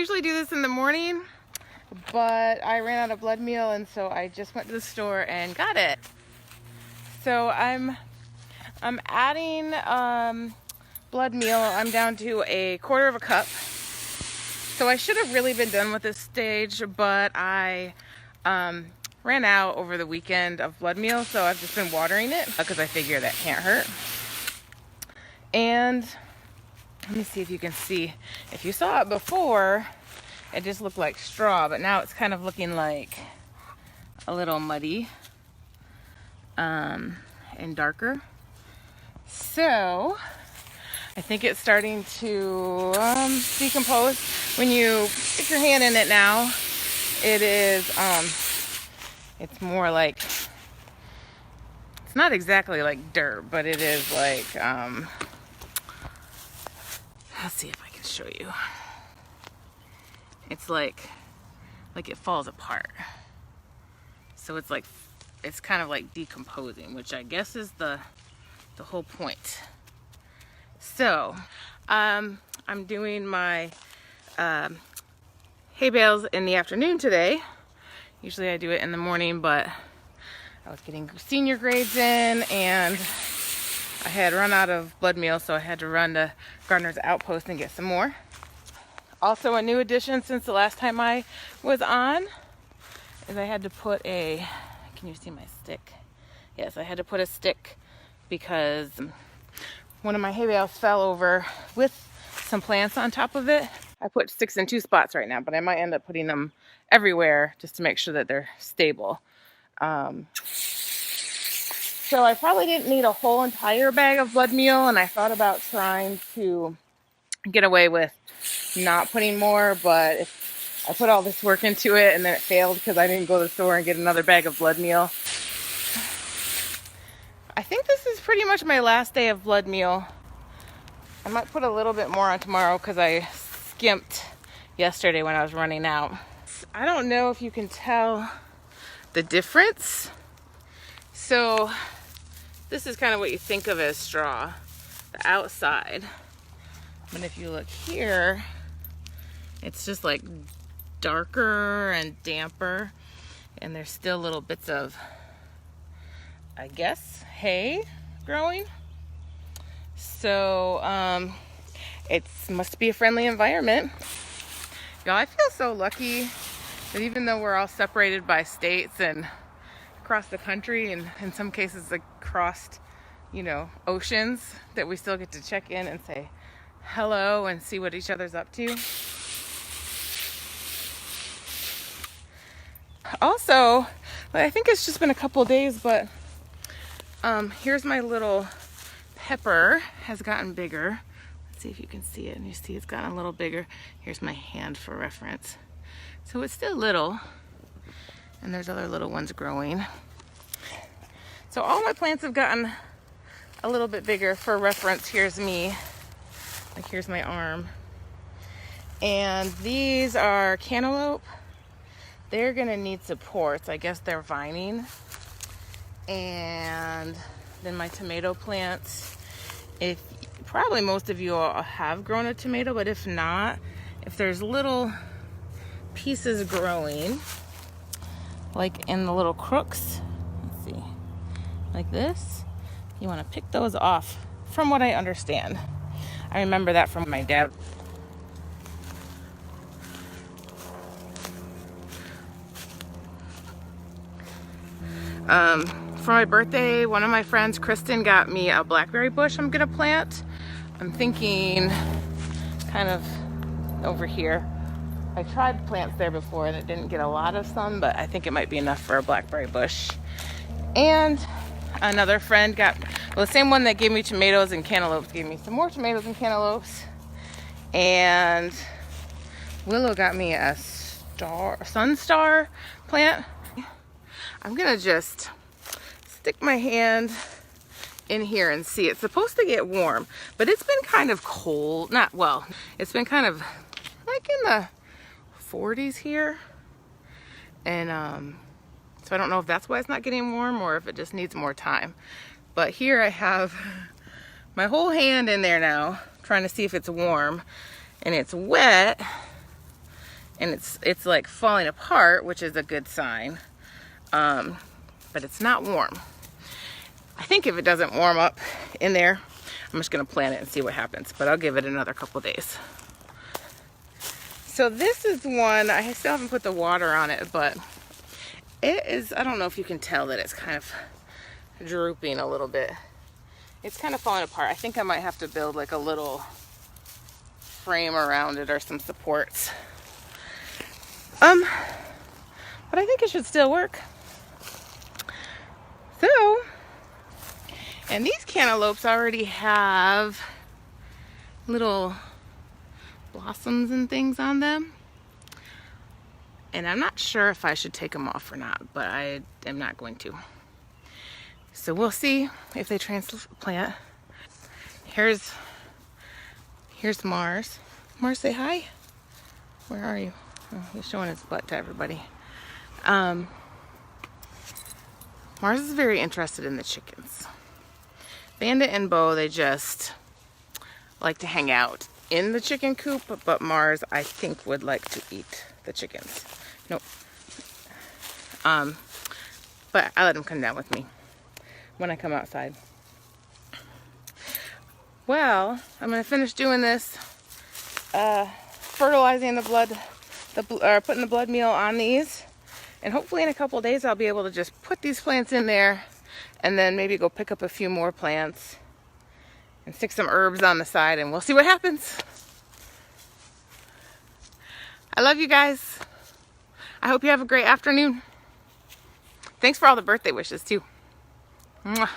usually do this in the morning, but I ran out of blood meal, and so I just went to the store and got it. So I'm adding blood meal. I'm down to 1/4 cup. So I should have really been done with this stage, but I ran out over the weekend of blood meal, so I've just been watering it because I figure that can't hurt. And let me see if you can see. If you saw it before, it just looked like straw, but now it's kind of looking like a little muddy and darker. So I think it's starting to decompose. When you stick your hand in it now, it is it's more like, it's not exactly like dirt, but it is like let's see if I can show you. It's like it falls apart. So it's like, it's kind of like decomposing, which I guess is the whole point. So I'm doing my hay bales in the afternoon today. Usually I do it in the morning, but I was getting senior grades in and I had run out of blood meal, so I had to run to Gardener's Outpost and get some more. Also, a new addition since the last time I was on is I had to put a, can you see my stick? Yes, I had to put a stick because one of my hay bales fell over with some plants on top of it. I put sticks in 2 spots right now, but I might end up putting them everywhere just to make sure that they're stable. So I probably didn't need a whole entire bag of blood meal, and I thought about trying to get away with not putting more, but if I put all this work into it and then it failed because I didn't go to the store and get another bag of blood meal. I think this is pretty much my last day of blood meal. I might put a little bit more on tomorrow because I skimped yesterday when I was running out. I don't know if you can tell the difference. So this is kind of what you think of as straw, the outside. But if you look here, it's just like darker and damper, and there's still little bits of, I guess, hay growing. So it must be a friendly environment. Y'all, I feel so lucky that even though we're all separated by states and across the country, and in some cases across, oceans, that we still get to check in and say hello and see what each other's up to. Also, I think it's just been a couple days, but here's my little pepper has gotten bigger. Let's see if you can see it. And you see it's gotten a little bigger. Here's my hand for reference. So it's still little, and there's other little ones growing. So all my plants have gotten a little bit bigger. For reference, here's me. Like, here's my arm. And these are cantaloupe. They're gonna need supports. I guess they're vining. And then my tomato plants. Probably most of you all have grown a tomato, but if not, if there's little pieces growing, like in the little crooks, let's see, like this, you want to pick those off, from what I understand. I remember that from my dad. For my birthday, one of my friends, Kristen, got me a blackberry bush I'm gonna plant. I'm thinking kind of over here. I tried plants there before and it didn't get a lot of sun, but I think it might be enough for a blackberry bush. And another friend got, well, the same one that gave me tomatoes and cantaloupes gave me some more tomatoes and cantaloupes. And Willow got me a sunstar plant. I'm gonna just stick my hand in here and see. It's supposed to get warm, but it's been kind of cold. It's been kind of like in the 40s here. And so I don't know if that's why it's not getting warm or if it just needs more time. But here I have my whole hand in there now, trying to see if it's warm. And it's wet, and it's like falling apart, which is a good sign. But it's not warm. I think if it doesn't warm up in there, I'm just gonna plant it and see what happens, but I'll give it another couple days. So this is one, I still haven't put the water on it, but it is, I don't know if you can tell that it's kind of drooping a little bit. It's kind of falling apart. I think I might have to build like a little frame around it or some supports. But I think it should still work. So, and these cantaloupes already have little blossoms and things on them. And I'm not sure if I should take them off or not, but I am not going to. So we'll see if they transplant. Here's Mars. Mars, say hi. Where are you? Oh, he's showing his butt to everybody. Mars is very interested in the chickens. Bandit and Bo, they just like to hang out in the chicken coop, but Mars, I think, would like to eat the chickens. Nope. But I let him come down with me when I come outside. Well, I'm gonna finish doing this, fertilizing the blood, putting the blood meal on these, and hopefully in a couple of days I'll be able to just put these plants in there, and then maybe go pick up a few more plants and stick some herbs on the side, and we'll see what happens. I love you guys. I hope you have a great afternoon. Thanks for all the birthday wishes too. Mwah.